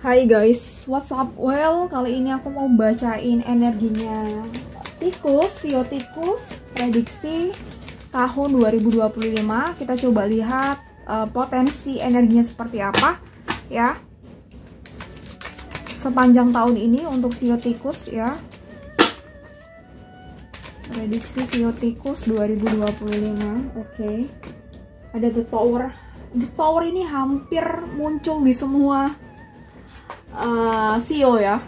Hai guys, what's up? Well, kali ini aku mau bacain energinya tikus, sio tikus, prediksi tahun 2025. Kita coba lihat potensi energinya seperti apa ya sepanjang tahun ini untuk sio tikus ya. Prediksi sio tikus 2025. Oke. Ada The Tower. The Tower ini hampir muncul di semua sio ya.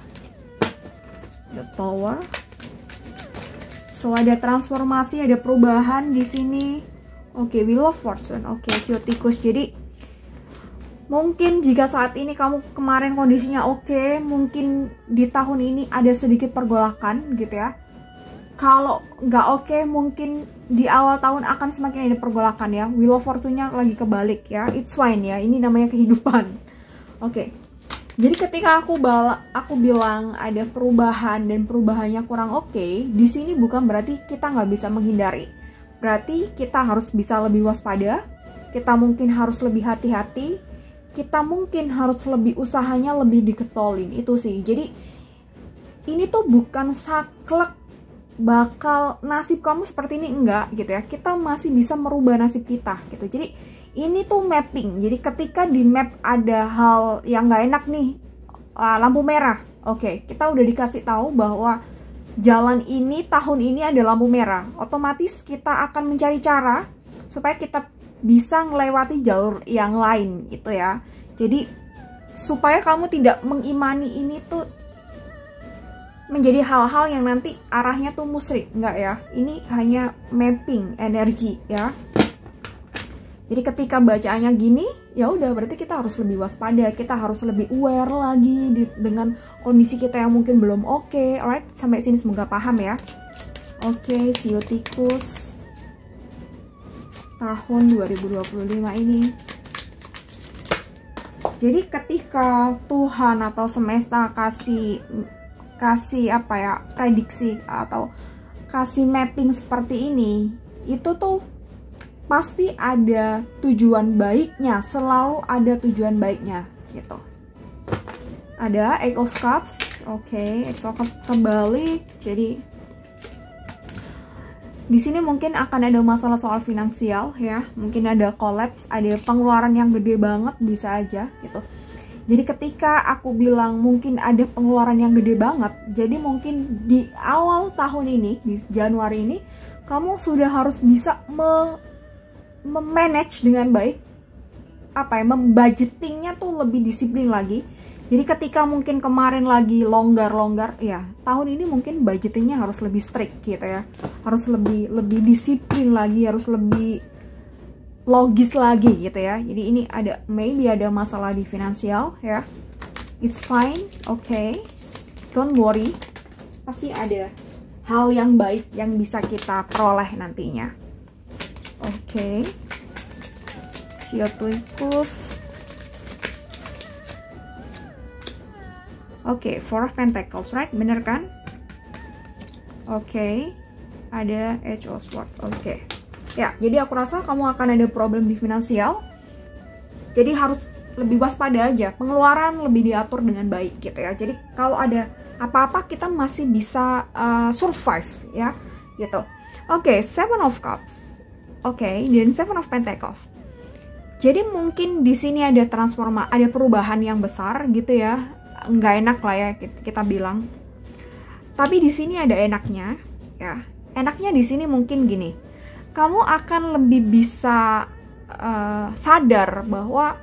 The Tower. So ada transformasi, ada perubahan di sini. Oke, Wheel of Fortune. Oke, sio tikus. Jadi mungkin jika saat ini kamu kemarin kondisinya oke, mungkin di tahun ini ada sedikit pergolakan gitu ya. Kalau nggak oke, mungkin di awal tahun akan semakin ada pergolakan ya. Wheel of Fortune-nya lagi kebalik ya. It's fine ya. Ini namanya kehidupan. Oke. Jadi ketika aku bilang ada perubahan dan perubahannya kurang oke, di sini bukan berarti kita nggak bisa menghindari. Berarti kita harus bisa lebih waspada, kita mungkin harus lebih hati-hati, kita mungkin harus lebih usahanya lebih diketolin, itu sih. Jadi ini tuh bukan saklek bakal nasib kamu seperti ini, enggak gitu ya. Kita masih bisa merubah nasib kita gitu. Jadi ini tuh mapping. Jadi ketika di map ada hal yang nggak enak nih, lampu merah. Oke, kita udah dikasih tahu bahwa jalan ini tahun ini ada lampu merah. Otomatis kita akan mencari cara supaya kita bisa melewati jalur yang lain gitu ya. Jadi supaya kamu tidak mengimani ini tuh menjadi hal-hal yang nanti arahnya tuh musyrik, enggak ya. Ini hanya mapping energi ya. Jadi ketika bacaannya gini, ya udah berarti kita harus lebih waspada, kita harus lebih aware lagi dengan kondisi kita yang mungkin belum oke. Alright, sampai sini semoga paham ya. Oke, sio tikus tahun 2025 ini. Jadi ketika Tuhan atau semesta kasih apa ya, prediksi atau kasih mapping seperti ini, itu tuh pasti ada tujuan baiknya, selalu ada tujuan baiknya gitu. Ada Eight of Cups. Oke, Eight of Cups kembali. Jadi di sini mungkin akan ada masalah soal finansial ya, mungkin ada collapse, ada pengeluaran yang gede banget, bisa aja gitu. Jadi ketika aku bilang mungkin ada pengeluaran yang gede banget, jadi mungkin di awal tahun ini, di Januari ini, kamu sudah harus bisa memanage dengan baik, apa ya, membudgetingnya tuh lebih disiplin lagi. Jadi ketika mungkin kemarin lagi longgar-longgar, ya tahun ini mungkin budgetingnya harus lebih strict gitu ya, harus lebih disiplin lagi, harus lebih logis lagi gitu ya. Jadi ini maybe ada masalah di finansial ya. It's fine, okay, don't worry, pasti ada hal yang baik yang bisa kita peroleh nantinya. Oke, sio tikus. Oke, Four of Pentacles, right? Bener kan? Oke, ada Edge of Swords. Oke. Ya, jadi aku rasa kamu akan ada problem di finansial. Jadi harus lebih waspada aja. Pengeluaran lebih diatur dengan baik gitu ya. Jadi kalau ada apa-apa kita masih bisa survive ya, gitu. Oke, Seven of Cups. Oke, dan Seven of Pentacles. Jadi mungkin di sini ada ada perubahan yang besar gitu ya. Nggak enak lah ya kita bilang. Tapi di sini ada enaknya ya. Enaknya di sini mungkin gini. Kamu akan lebih bisa sadar bahwa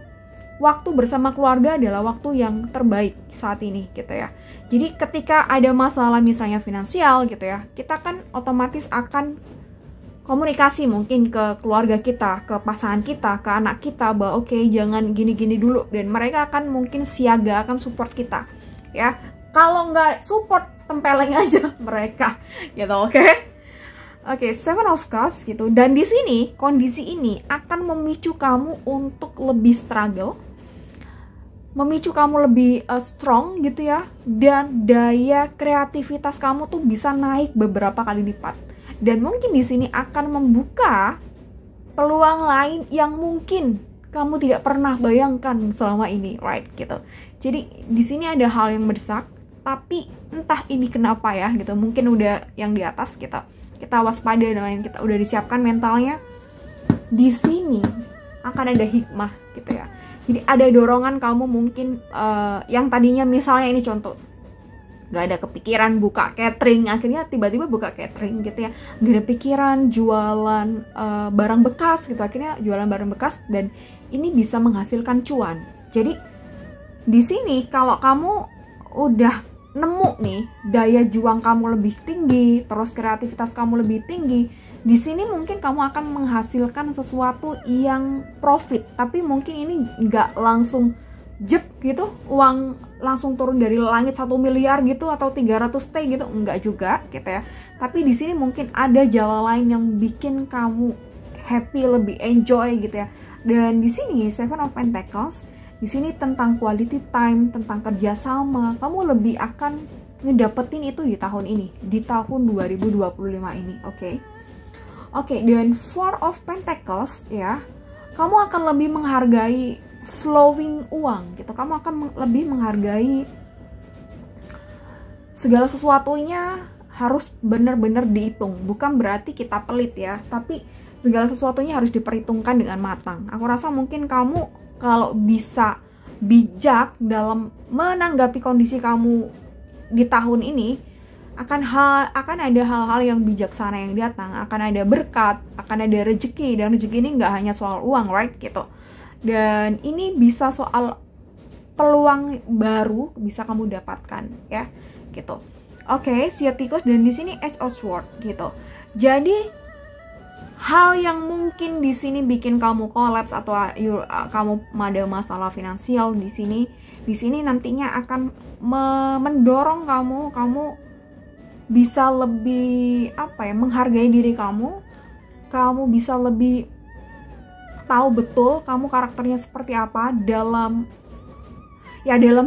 waktu bersama keluarga adalah waktu yang terbaik saat ini gitu ya. Jadi ketika ada masalah misalnya finansial gitu ya, kita kan otomatis akan komunikasi mungkin ke keluarga kita, ke pasangan kita, ke anak kita bahwa oke, jangan gini-gini dulu, dan mereka akan mungkin siaga, akan support kita ya. Kalau nggak support, tempeleng aja mereka gitu. Oke, Seven of Cups gitu. Dan di sini kondisi ini akan memicu kamu untuk lebih struggle, memicu kamu lebih strong gitu ya, dan daya kreativitas kamu tuh bisa naik beberapa kali lipat. Dan mungkin di sini akan membuka peluang lain yang mungkin kamu tidak pernah bayangkan selama ini, right gitu. Jadi di sini ada hal yang mendesak, tapi entah ini kenapa ya gitu. Mungkin udah yang di atas kita waspada dan kita udah disiapkan mentalnya. Di sini akan ada hikmah gitu ya. Jadi ada dorongan kamu mungkin yang tadinya misalnya ini contoh, gak ada kepikiran buka catering, akhirnya tiba-tiba buka catering gitu ya. Gak ada pikiran jualan barang bekas gitu, akhirnya jualan barang bekas dan ini bisa menghasilkan cuan. Jadi di sini kalau kamu udah nemu nih daya juang kamu lebih tinggi, terus kreativitas kamu lebih tinggi, di sini mungkin kamu akan menghasilkan sesuatu yang profit, tapi mungkin ini nggak langsung jep gitu, uang langsung turun dari langit 1 miliar gitu atau 300T gitu, enggak juga gitu ya. Tapi di sini mungkin ada jalan lain yang bikin kamu happy, lebih enjoy gitu ya. Dan di sini Seven of Pentacles di sini tentang quality time, tentang kerjasama. Kamu lebih akan ngedapetin itu di tahun ini, di tahun 2025 ini, oke? Oke, dan Four of Pentacles ya, kamu akan lebih menghargai flowing uang gitu. Kamu akan lebih menghargai segala sesuatunya harus benar-benar dihitung. Bukan berarti kita pelit ya, tapi segala sesuatunya harus diperhitungkan dengan matang. Aku rasa mungkin kamu kalau bisa bijak dalam menanggapi kondisi kamu di tahun ini, akan ada hal-hal yang bijaksana yang datang, akan ada berkat, akan ada rezeki, dan rezeki ini nggak hanya soal uang, right gitu. Dan ini bisa soal peluang baru bisa kamu dapatkan ya gitu. Oke, Tikus, dan di sini Edge of Sword gitu. Jadi hal yang mungkin di sini bikin kamu collapse atau kamu ada masalah finansial di sini nantinya akan mendorong kamu bisa lebih menghargai diri kamu bisa lebih tahu betul kamu karakternya seperti apa dalam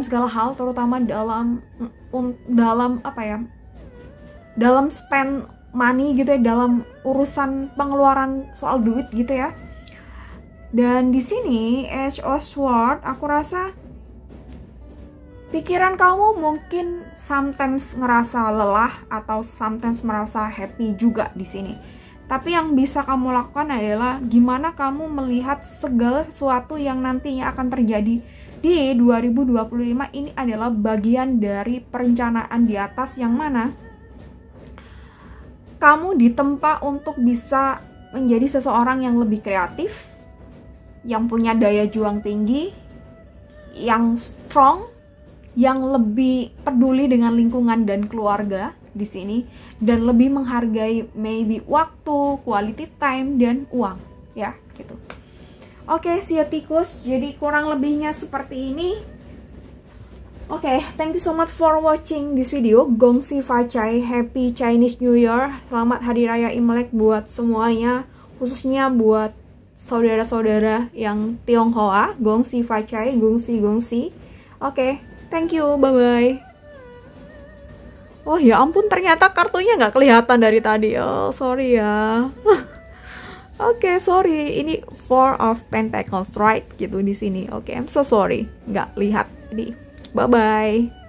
segala hal, terutama dalam spend money gitu ya, dalam urusan pengeluaran soal duit gitu ya. Dan di sini Edge of Sword, aku rasa pikiran kamu mungkin sometimes ngerasa lelah atau sometimes merasa happy juga di sini. Tapi yang bisa kamu lakukan adalah gimana kamu melihat segala sesuatu yang nantinya akan terjadi di 2025 ini adalah bagian dari perencanaan di atas, yang mana kamu ditempa untuk bisa menjadi seseorang yang lebih kreatif, yang punya daya juang tinggi, yang strong, yang lebih peduli dengan lingkungan dan keluarga di sini, dan lebih menghargai maybe waktu, quality time, dan uang ya gitu. Oke, Tikus, jadi kurang lebihnya seperti ini. Oke, thank you so much for watching this video. Gongxi Facai, Happy Chinese New Year. Selamat Hari Raya Imlek buat semuanya, khususnya buat saudara-saudara yang Tionghoa. Gongxi Facai, gongsi. Oke, thank you, bye-bye. Oh ya ampun, ternyata kartunya nggak kelihatan dari tadi. Oh, sorry ya. Oke, sorry. Ini Four of Pentacles, right? Gitu di sini. Oke, I'm so sorry. Nggak lihat. Bye-bye.